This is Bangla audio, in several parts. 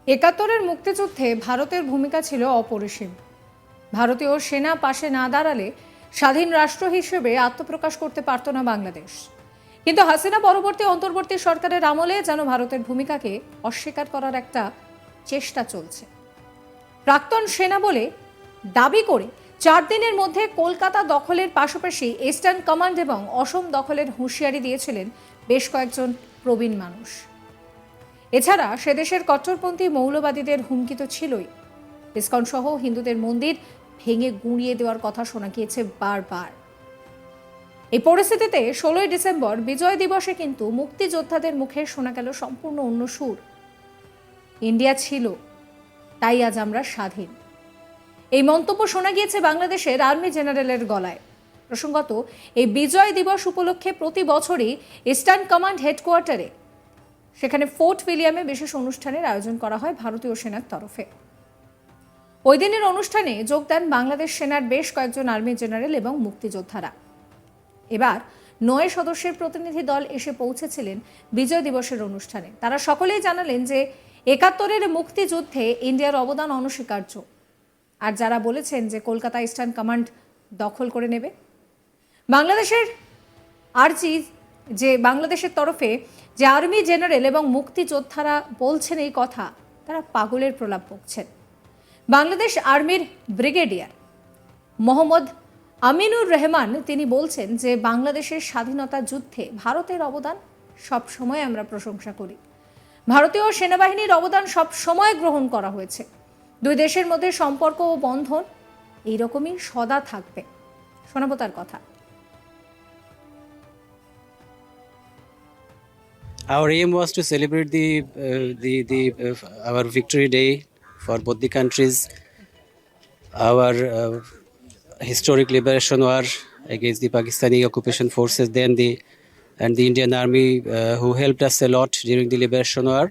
একাত্তরের মুক্তিযুদ্ধে ভারতের ভূমিকা ছিল অপরিসীম। ভারতীয় সেনা পাশে না দাঁড়ালে স্বাধীন রাষ্ট্র হিসেবে আত্মপ্রকাশ করতে পারত না বাংলাদেশ। কিন্তু হাসিনা পরবর্তী অন্তর্বর্তী সরকারের আমলে যেন ভারতের ভূমিকাকে অস্বীকার করার একটা চেষ্টা চলছে। প্রাক্তন সেনা বলে দাবি করে 4 দিনের মধ্যে কলকাতা দখলের পাশাপাশি ইস্টার্ন কমান্ড এবং অসম দখলের হুঁশিয়ারি দিয়েছিলেন বেশ কয়েকজন প্রবীণ মানুষ। এছাড়া সে দেশের কট্টরপন্থী মৌলবাদীদের হুমকি তো ছিলই। ইসকন সহ হিন্দুদের মন্দির ভেঙে গুঁড়িয়ে দেওয়ার কথা শোনা গিয়েছে বারবার। এই পরিস্থিতিতে 16ই ডিসেম্বর বিজয় দিবসে কিন্তু মুক্তিযোদ্ধাদের মুখে শোনা গেল সম্পূর্ণ অন্য সুর। ইন্ডিয়া ছিল, তাই আজ আমরা স্বাধীন। এই মন্তব্য শোনা গিয়েছে বাংলাদেশের আর্মি জেনারেলের গলায়। প্রসঙ্গত, এই বিজয় দিবস উপলক্ষে প্রতি বছরই ইস্টার্ন কমান্ড হেডকোয়ার্টারে সেখানে ফোর্ট উইলিয়ামে বিশেষ অনুষ্ঠানের আয়োজন করা হয় ভারতীয় সেনার তরফে। ওই দিনের অনুষ্ঠানে যোগ দেন বাংলাদেশ সেনার বেশ কয়েকজন আর্মি জেনারেল এবং মুক্তিযোদ্ধারা। এবার 9 সদস্যের প্রতিনিধি দল এসে পৌঁছেছিলেন বিজয় দিবসের অনুষ্ঠানে। তারা সকলেই জানালেন যে 71-এর মুক্তিযুদ্ধে ইন্ডিয়ার অবদান অনস্বীকার্য। আর যারা বলেছেন যে কলকাতা ইস্টার্ন কমান্ড দখল করে নেবে, বাংলাদেশের আর্জি যে বাংলাদেশের তরফে যে আর্মি জেনারেল এবং মুক্তিযোদ্ধারা বলছেন এই কথা, তারা পাগলের প্রলাপ বকছেন। বাংলাদেশ আর্মির ব্রিগেডিয়ার মোহাম্মদ আমিনুর রহমান তিনি বলছেন যে বাংলাদেশের স্বাধীনতা যুদ্ধে ভারতের অবদান সব সময় আমরা প্রশংসা করি। ভারতীয় সেনাবাহিনীর অবদান সব সময় গ্রহণ করা হয়েছে। দুই দেশের মধ্যে সম্পর্ক ও বন্ধন এইরকমই সদা থাকবে। শোনাবো তার কথা। Our aim was to celebrate our victory day for both the countries, our historic liberation war against the Pakistani occupation forces, and the Indian Army who helped us a lot during the liberation war.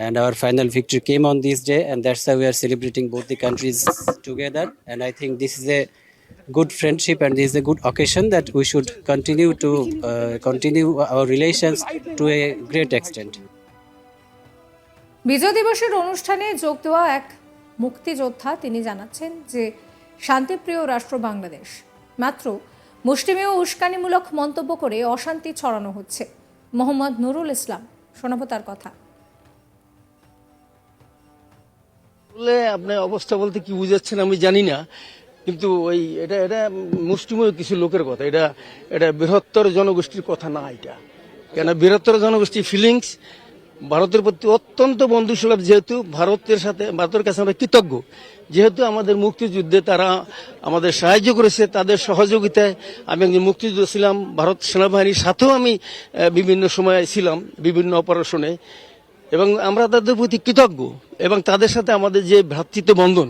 And our final victory came on this day, and that's why we are celebrating both the countries together. And I think this is a good friendship, and this is a good occasion that we should continue our relations to a great extent. বিজয় দিবসের অনুষ্ঠানে যোগ দেওয়া এক মুক্তিযোদ্ধা তিনি জানাচ্ছেন যে শান্তিপ্রিয় রাষ্ট্র বাংলাদেশ, মাত্র মুষ্টিমেয় উস্কানিমূলক মন্তব্য করে অশান্তি ছড়ানো হচ্ছে। মোহাম্মদ নুরুল ইসলাম, শোনাবো তার কথা। আপনার অবস্থা বলতে কি বুঝাচ্ছেন আমি জানি না, কিন্তু ওই এটা মুষ্টিমেয় কিছু লোকের কথা, এটা বৃহত্তর জনগোষ্ঠীর কথা না। এটা কেন বৃহত্তর জনগোষ্ঠীর ফিলিংস ভারতের প্রতি অত্যন্ত বন্ধুসুলভ, যেহেতু ভারতের কাছে আমরা কৃতজ্ঞ, যেহেতু আমাদের মুক্তিযুদ্ধে তারা আমাদের সাহায্য করেছে। তাদের সহযোগিতায় আমি একজন মুক্তিযোদ্ধা ছিলাম, ভারত সেনাবাহিনীর সাথেও আমি বিভিন্ন সময় ছিলাম বিভিন্ন অপারেশনে, এবং আমরা তাদের প্রতি কৃতজ্ঞ, এবং তাদের সাথে আমাদের যে ভ্রাতৃত্ব বন্ধন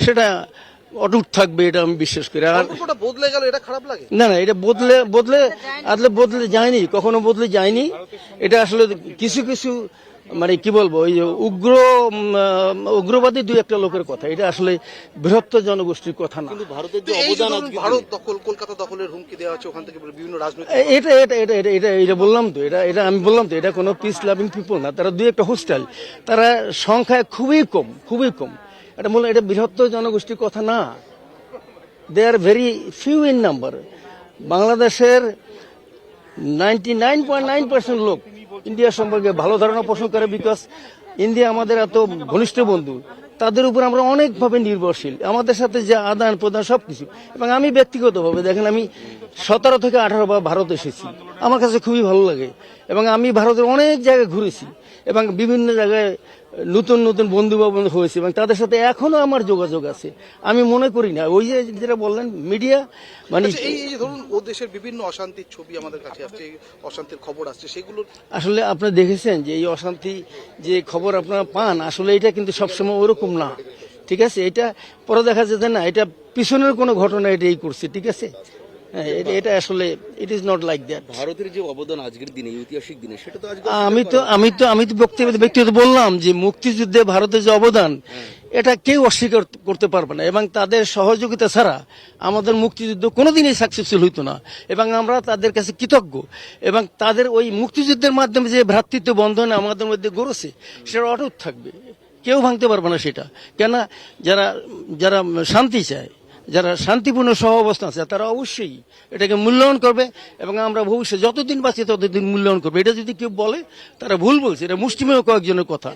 সেটা অটুট থাকবে, এটা আমি বিশ্বাস করি। আর বদলে গেল, এটা খারাপ লাগে না, এটা বদলে যায়নি, কখনো বদলে যায়নি। এটা আসলে কিছু কিছু মানে কি বলবো, ওই উগ্রবাদী দুই একটা লোকের কথা, এটা আসলে বৃহত্তর জনগোষ্ঠীর কথা না। ভারতের যে অবদান, ভারত দখল, কলকাতা দখলের হুমকি দেওয়া হচ্ছে ওখান থেকে বিভিন্ন রাজনৈতিক, এটা বললাম তো, এটা আমি বললাম তো, এটা কোনো পিস লাভিং পিপল না, তারা দুই একটা হোস্টাইল, তারা সংখ্যায় খুবই কম। এটা বৃহত্তর জনগোষ্ঠীর কথা না। They are very few in number. বাংলাদেশের 99.9% লোক ইন্ডিয়া সম্পর্কে ভালো ধারণা পোষণ করে, বিকজ ইন্ডিয়া আমাদের এত ঘনিষ্ঠ বন্ধু, তাদের উপর আমরা অনেকভাবে নির্ভরশীল, আমাদের সাথে যে আদান প্রদান সবকিছু। এবং আমি ব্যক্তিগতভাবে দেখেন, আমি 17 থেকে 18 বার ভারত এসেছি, আমার কাছে খুবই ভালো লাগে, এবং আমি ভারতের অনেক জায়গায় ঘুরেছি, এবং বিভিন্ন জায়গায় নতুন বন্ধু বান্ধব হয়েছে, এবং তাদের সাথে এখনো আমার যোগাযোগ আছে। আমি মনে করি না ওই যে যেটা বললেন মিডিয়া, মানে এই যে ধরুন ও দেশের বিভিন্ন অশান্তির ছবি আমাদের কাছে আসছে, অশান্তির খবর আসছে, সেগুলো আসলে আপনারা দেখেছেন যে এই অশান্তি যে খবর আপনারা পান, আসলে এটা কিন্তু সবসময় ওরকম না। ঠিক আছে, এটা পরে দেখা যেতে না, এটা পিছনের কোনো ঘটনা এটা এই করছে। ঠিক আছে, এটা আসলে it is not like that. ভারতের যে অবদান আজকের দিনে, ঐতিহাসিক দিনে, সেটা তো আমি তো ব্যক্তিগত বললাম যে মুক্তিযুদ্ধে ভারতের যে অবদান, এটা কেউ অস্বীকার করতে পারবে না, এবং তাদের সহযোগিতা ছাড়া আমাদের মুক্তিযুদ্ধ কোনোদিনই সাকসেসফুল হইতো না, এবং আমরা তাদের কাছে কৃতজ্ঞ। এবং তাদের ওই মুক্তিযুদ্ধের মাধ্যমে যে ভ্রাতৃত্ব বন্ধন আমাদের মধ্যে গড়েছে, সেটা অটুট থাকবে। কেউ ভাঙতে পারবে না সেটা। কেন, যারা যারা শান্তি চায়, যারা শান্তিপূর্ণ সহ অবস্থান আছে, তারা অবশ্যই এটাকে মূল্যায়ন করবে এবং আমরা ভবিষ্যতে যতদিন বাঁচি ততদিন মূল্যায়ন করবে। এটা যদি কেউ বলে তারা ভুল বলছে, এটা মুষ্টিমেয় কয়েকজনের কথা।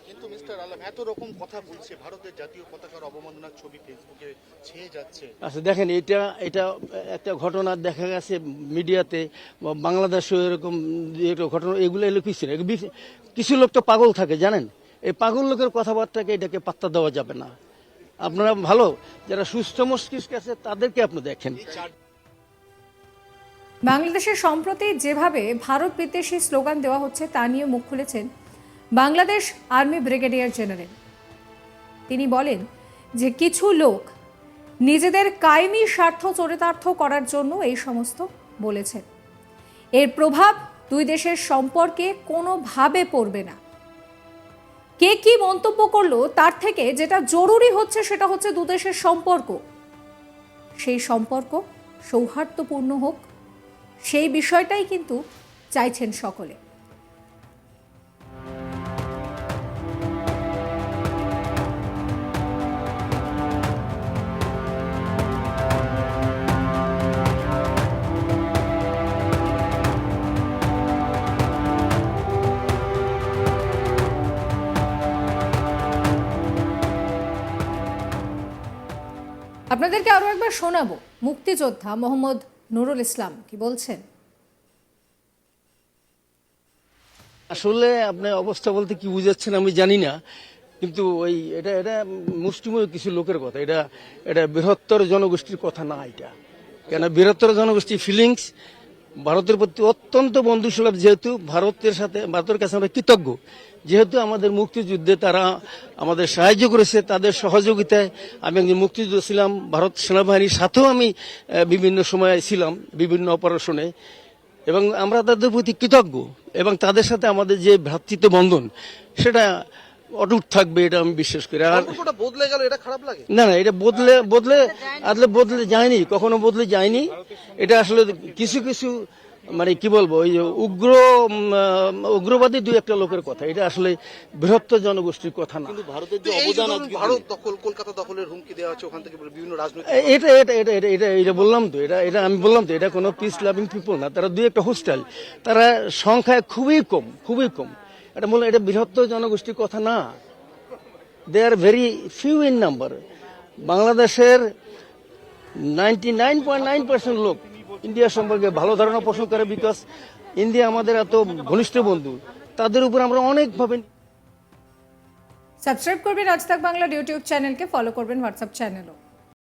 কিন্তু মিস্টার আলম এত রকম কথা বলছে, ভারতের জাতীয় পতাকার অবমাননার ছবি ফেসবুকে ছেয়ে যাচ্ছে। আচ্ছা দেখেন, এটা একটা ঘটনা দেখা গেছে মিডিয়াতে, বাংলাদেশে এরকম একটা ঘটনা, এগুলো এলো কিছু না। কিছু লোক তো পাগল থাকে জানেন, এই পাগল লোকের কথাবার্তাকে এটাকে পাত্তা দেওয়া যাবে না। আপনারা ভালো যারা সুস্থ মস্তিষ্ক আছে তাদেরকে আপনি দেখেন। বাংলাদেশের সম্প্রতি যেভাবে ভারত বিদ্বেষী স্লোগান দেওয়া হচ্ছে তা নিয়ে মুখ খুলেছেন বাংলাদেশ আর্মি ব্রিগেডিয়ার জেনারেল। তিনি বলেন যে কিছু লোক নিজেদের কায়েমি স্বার্থ চরিতার্থ করার জন্য এই সমস্ত বলেছেন। এর প্রভাব দুই দেশের সম্পর্কে কোনোভাবে পড়বে না। কে কি মন্তব্য করলো তার থেকে যেটা জরুরি হচ্ছে সেটা হচ্ছে দু দেশের সম্পর্ক, সেই সম্পর্ক সৌহার্দ্যপূর্ণ হোক, সেই বিষয়টাই কিন্তু চাইছেন সকলে। আপনাদেরকে আরো একবার শোনাবো মুক্তিযোদ্ধা মোহাম্মদ নুরুল ইসলাম কি বলছেন। আসলে আপনার অবস্থা বলতে কি বুঝাচ্ছেন আমি জানি না, কিন্তু ওই এটা মুষ্টিমেয় কিছু লোকের কথা। এটা বৃহত্তর জনগোষ্ঠীর কথা না এটা। কেন, বৃহত্তর জনগোষ্ঠীর ফিলিংস ভারতের প্রতি অত্যন্ত বন্ধুসুলভ। যেহেতু ভারতের কাছে আমরা কৃতজ্ঞ, যেহেতু আমাদের মুক্তিযুদ্ধে তারা আমাদের সাহায্য করেছে, তাদের সহযোগিতায় আমি একজন মুক্তিযোদ্ধা ছিলাম। ভারত সেনাবাহিনীর সাথেও আমি বিভিন্ন সময় ছিলাম, বিভিন্ন অপারেশনে, এবং আমরা তাদের প্রতি কৃতজ্ঞ। এবং তাদের সাথে আমাদের যে ভ্রাতৃত্ব বন্ধন সেটা অটুট থাকবে, এটা আমি বিশ্বাস করি। আর সম্পর্কটা বদলে গেল, এটা খারাপ লাগে না, এটা বদলে যায়নি, কখনো বদলে যায়নি। এটা আসলে কিছু কিছু মানে কি বলবো, ওই উগ্রবাদী দুই একটা লোকের কথা। এটা আসলে বৃহত্তর জনগোষ্ঠীর কথা না। ভারতের যে অবদান, ভারত দখল, কলকাতা দখলের হুমকি দেওয়া হচ্ছে ওখান থেকে বিভিন্ন রাজনৈতিক, এটা বললাম তো, আমি বললাম তো, এটা কোনো পিস লাভিং পিপল না। তারা দুই একটা হোস্টাইল, তারা সংখ্যায় খুবই কম। এটা বৃহত্তর জনগোষ্ঠীর কথা না। They are very few in number. বাংলাদেশের 99.9% লোক ইন্ডিয়া সম্পর্কে ভালো ধারণা পোষণ করে, বিকজ ইন্ডিয়া আমাদের এত ঘনিষ্ঠ বন্ধু। তাদের উপর আমরা অনেকভাবে। সাবস্ক্রাইব করবেন আজ তাক বাংলার ইউটিউব চ্যানেলকে, ফলো করবেন হোয়াটসঅ্যাপ চ্যানেলও।